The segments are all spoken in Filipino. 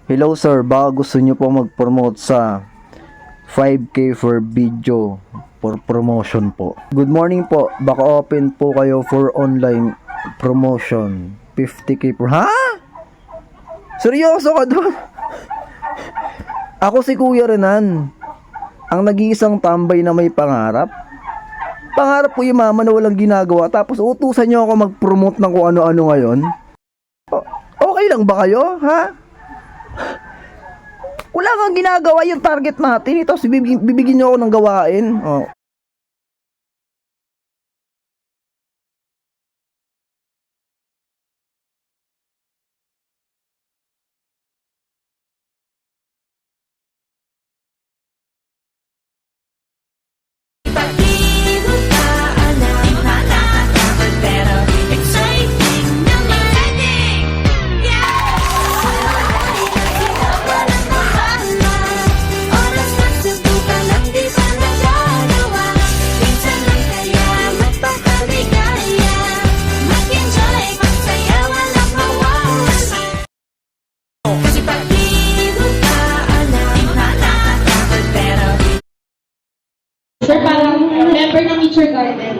Hello sir, baka gusto nyo po mag-promote sa 5K for video for promotion po. Good morning po, baka open po kayo for online promotion. 50K per... Ha? Seryoso ka doon? Ako si Kuya Renan, ang nag-iisang tambay na may pangarap. Pangarap ko yung mama na walang ginagawa, tapos utusan nyo ako mag-promote ng kung ano-ano ngayon. Okay lang ba kayo, ha? Wala kang ginagawa yung target natin. Ito, bibigyan nyo ako ng gawain. Oh. Sir, parang member ng Nature Garden.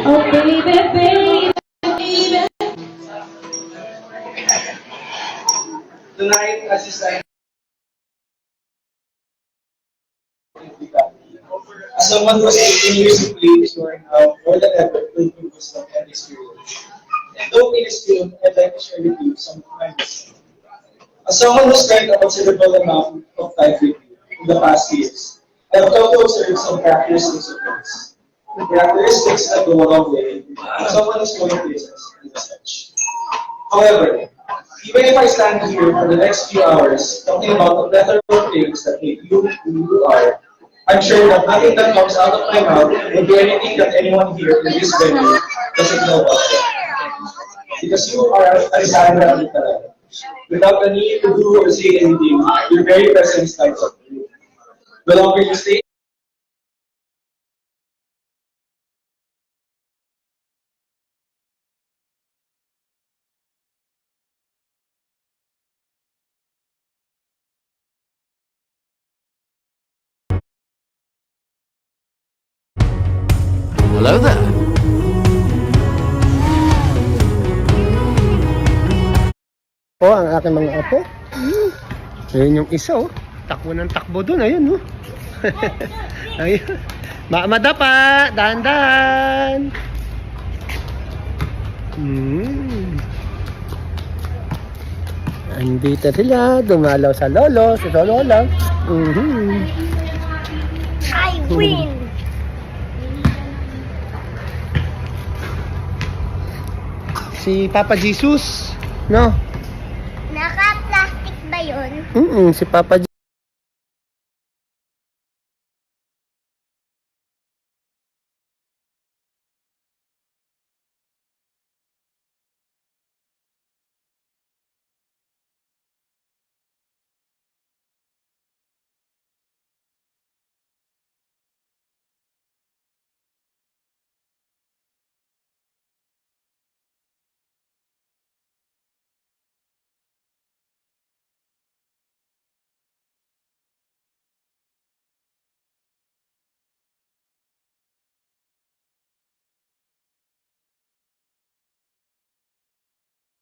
Oh, baby, baby, baby. Tonight, as you say, as someone who was 18 years of age, you are now more than ever filled with wisdom and experience. And though inexperienced, I'd like to share with you some of my wisdom. As someone who spent a considerable amount of time with you in the past years, I have come to observe some characteristics of yours. Characteristics that go a long way when someone is going places and such. However, even if I stand here for the next few hours talking about the plethora of things that make you who you are, I'm sure that nothing that comes out of my mouth will be anything that anyone here in this venue doesn't know about them. Because you are Alexandra Alcantara. Without the need to do or say anything, your very presence lights up the room. The longer you stay, Hello there. Oh, ang aking mga apo. Ayun yung isa, oh. Takbo ng takbo dun, ayun, oh. Ayun. Madapa, dahan-dahan. Andito sila, dumalaw sa lolo, sa lola. I win! Si Papa Jesus, no? Naka-plastic ba yun? Si Papa Jesus.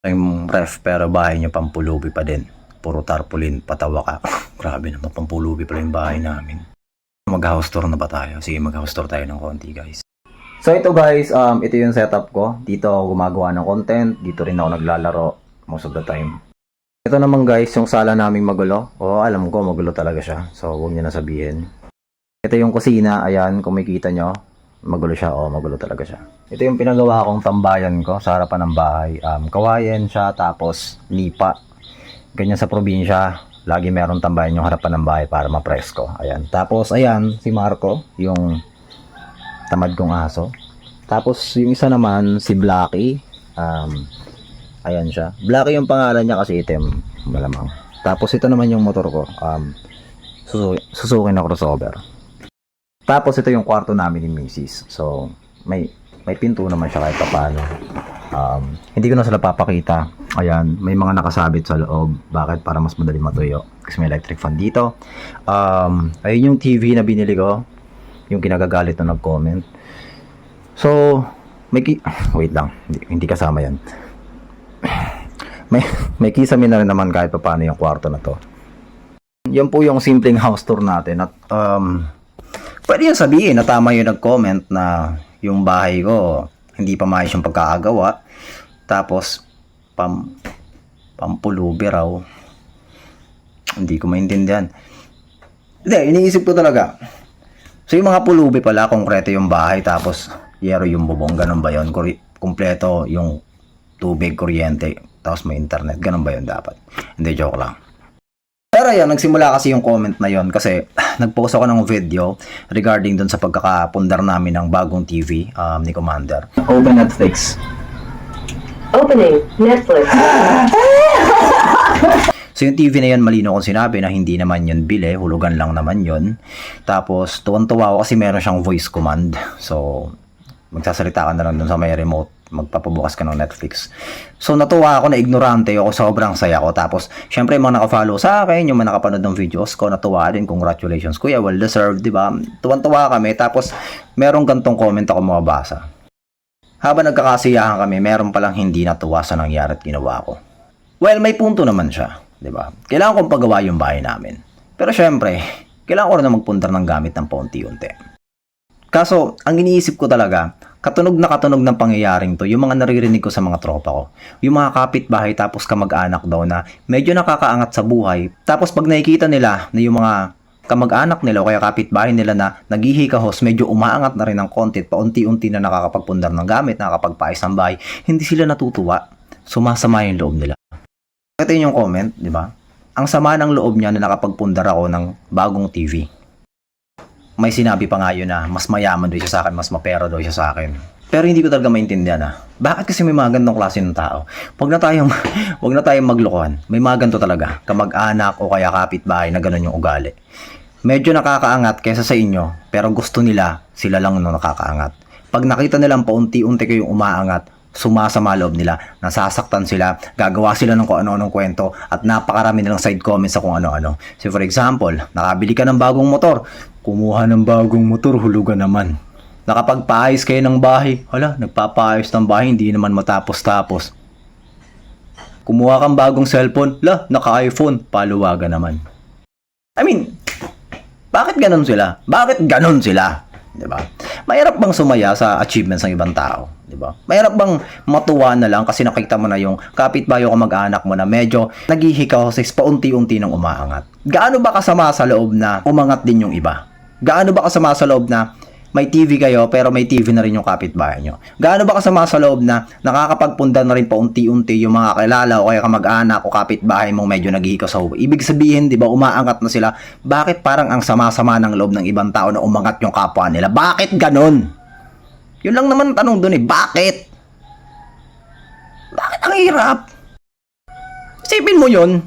Yung ref pero bahay nyo pampulubi pa din. Puro tarpaulin, patawa ka. Grabe naman, pampulubi pala yung bahay namin. Mag-house tour na ba tayo? Sige, mag-house tour tayo ng konti guys. So ito guys, ito yung setup ko. Dito ako gumagawa ng content. Dito rin ako naglalaro most of the time. Ito naman guys, yung sala naming magulo. Alam ko magulo talaga siya. So huwag niyo na sabihin. Ito yung kusina, ayan, kung makikita nyo. Magulo siya, magulo talaga siya. Ito yung pinagawa kong tambayan ko sa harapan ng bahay. Kawayan siya, tapos nipa. Ganyan sa probinsya, lagi meron tambayan yung harapan ng bahay para mapresko. Ayan. Tapos, ayan, si Marco, yung tamad kong aso. Tapos, yung isa naman, si Blacky. Ayan siya. Blacky yung pangalan niya kasi itim, malamang. Tapos, ito naman yung motor ko. Suzuki na crossover. Tapos ito yung kwarto namin ni Mrs. So may pinto naman siya kahit paano. Hindi ko na sila papakita. Ayan, may mga nakasabit sa loob. Bakit? Para mas madali matuyo. Kasi may electric fan dito. Ayun yung TV na binili ko. Yung kinagagalit na nag-comment. So, wait lang. Hindi kasama yan. May kisame na rin naman kahit pa paano yung kwarto na to. Yan po yung simpleng house tour natin. At pwede yung sabihin na tama yung nag-comment na yung bahay ko hindi pa maayos yung pagkakagawa. Tapos pampulubi raw. Hindi ko maintindihan. Hindi, iniisip ko talaga. So yung mga pulubi pala, konkreto yung bahay, tapos yero yung bubong, ganun ba yun? Kumpleto yung tubig, kuryente, tapos may internet, ganun ba yun dapat? Hindi, joke lang. Pero yan, nagsimula kasi yung comment na yon kasi nag-post ako ng video regarding dun sa pagkakapundar namin ng bagong TV ni Commander. Open Netflix. Opening Netflix. So yung TV na yun, malino kong sinabi na hindi naman yun bili, hulugan lang naman yun. Tapos tuwan-tuwa ako kasi meron siyang voice command. So magsasalita ka na lang dun sa may remote, magpapabukas ka ng Netflix. So natuwa ako, na ignorante ako, sobrang saya ko. Tapos syempre yung mga naka-follow sa akin, yung mga nakapanood ng videos ko, natuwa din. Congratulations kuya, well deserved, di ba? Tuwan-tuwa kami. Tapos merong gantong comment ako mababasa. Habang nagkakasiyahan kami, meron palang hindi natuwa sa nangyari at ginawa ko. Well, may punto naman siya, di ba? Kailangan kong pagawa yung bahay namin. Pero syempre, kailangan ko rin na magpundar ng gamit ng paunti-unti. Kaso, ang iniisip ko talaga, katunog ng pangyayaring to, yung mga naririnig ko sa mga tropa ko. Yung mga kapitbahay tapos kamag-anak daw na medyo nakakaangat sa buhay. Tapos pag nakikita nila na yung mga kamag-anak nila o kaya kapitbahay nila na naghihikahos, medyo umaangat na rin ng konti, paunti-unti na nakakapagpundar ng gamit, nakakapagpaayos ng bahay, hindi sila natutuwa. Sumasama yung loob nila. Ito yung comment, di ba? Ang sama ng loob niya na nakapagpundar ako ng bagong TV. May sinabi pa nga yun na mas mayaman daw siya sa akin, mas mapera daw siya sa akin. Pero hindi ko talaga maintindihan bakit kasi may mga ganitong klase ng tao? Wag na tayong maglokohan. May mga ganito talaga, kamag-anak o kaya kapitbahay na ganun yung ugali. Medyo nakakaangat kaysa sa inyo, pero gusto nila sila lang no nakakaangat. Pag nakita nilang paunti-unti kayong umaangat, sumasama loob nila, nasasaktan sila, gagawa sila ng kung ano-anong kwento, at napakarami nilang side comments sa kung ano-ano. So for example, nakabili ka ng bagong motor, kumuha ng bagong motor, hulugan naman. Nakapagpaayos kayo ng bahay, hala, nagpapaayos ng bahay, hindi naman matapos-tapos. Kumuha kang bagong cellphone, la, naka-iPhone, paluwagan naman. I mean, bakit ganon sila? Bakit ganon sila? Diba? Mahirap bang sumaya sa achievements ng ibang tao? Diba? Mahirap bang matuwa na lang kasi nakita mo na yung kapitbahay o kamag-anak mo na medyo naghihikaw sa paunti-unti ng umaangat? Gaano ba kasama sa loob na umangat din yung iba? Gaano ba kasama sa loob na may TV kayo pero may TV na rin yung kapitbahay nyo? Gaano ba kasama sa loob na nakakapagpunda na rin paunti-unti yung mga kilala o kaya kamag-anak o kapitbahay mong medyo naghihikaw sa ubo? Ibig sabihin, di ba, umaangat na sila. Bakit parang ang sama-sama ng loob ng ibang tao na umangat yung kapwa nila? Bakit ganon? Yun lang naman tanong dun bakit? Bakit ang hirap? Isipin mo yun.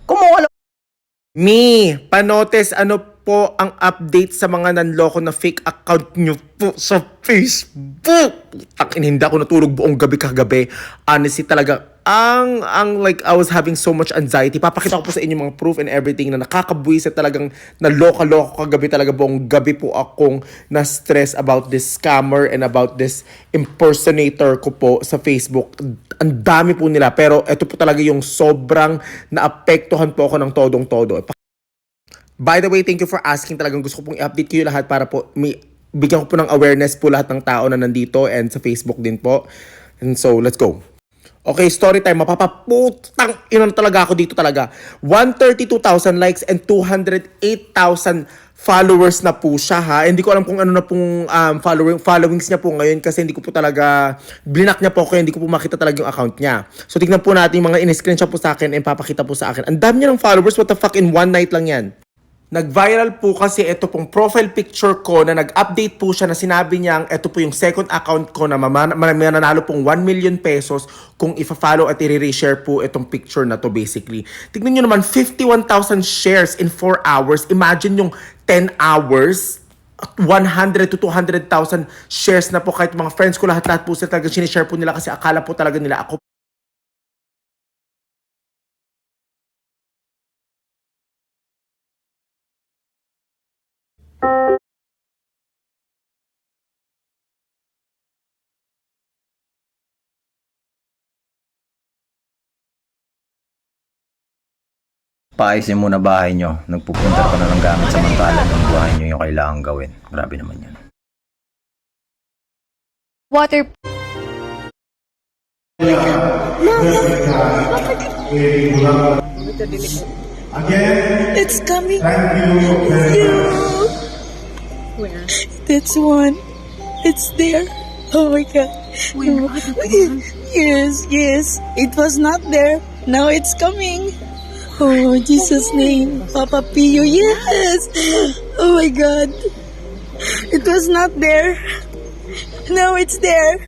Kumuha lang. Me, panotes ano po ang update sa mga nanloko na fake account nyo po sa Facebook? Hindi ako natulog buong gabi kagabi. Honestly talaga, like I was having so much anxiety. Papakita ko po sa inyo mga proof and everything na nakakabuisit talagang naloka-loko kagabi talaga. Buong gabi po akong na-stress about this scammer and about this impersonator ko po sa Facebook. Ang dami po nila. Pero ito po talaga yung sobrang naapektuhan po ako ng todong-todo. By the way, thank you for asking. Talagang gusto ko pong i-update kayo lahat para po bigyan ko po ng awareness po lahat ng tao na nandito and sa Facebook din po. And so, let's go. Okay, story time. Mapapaputang ina talaga ako dito talaga. 132,000 likes and 208,000 followers na po siya ha. Hindi ko alam kung ano na pong followings niya po ngayon kasi hindi ko po talaga blinak niya po kaya hindi ko po makita talaga yung account niya. So tignan po natin yung mga in-screenshot po sa akin and papakita po sa akin. Ang dami niya ng followers. What the fuck, in one night lang yan. Nag-viral po kasi ito pong profile picture ko na nag-update po siya na sinabi niyang ito po yung second account ko na mananalo pong 1 million pesos kung ifa-follow at i-reshare po itong picture na to basically. Tignan nyo naman, 51,000 shares in 4 hours. Imagine yung 10 hours, 100 to 200,000 shares na po kahit mga friends ko lahat-lahat po sila talaga sinishare po nila kasi akala po talaga nila ako Paayusin muna bahay nyo. Nagpupunta pa na ng gamit samantalang ng buhay nyo yung kailangan gawin. Grabe naman yan. Water. It's coming. Yeah. That's one. It's there. Oh my God. Yes, yes. It was not there. Now it's coming. Oh, Jesus' name. Papa Pio. Yes. Oh my God. It was not there. Now it's there.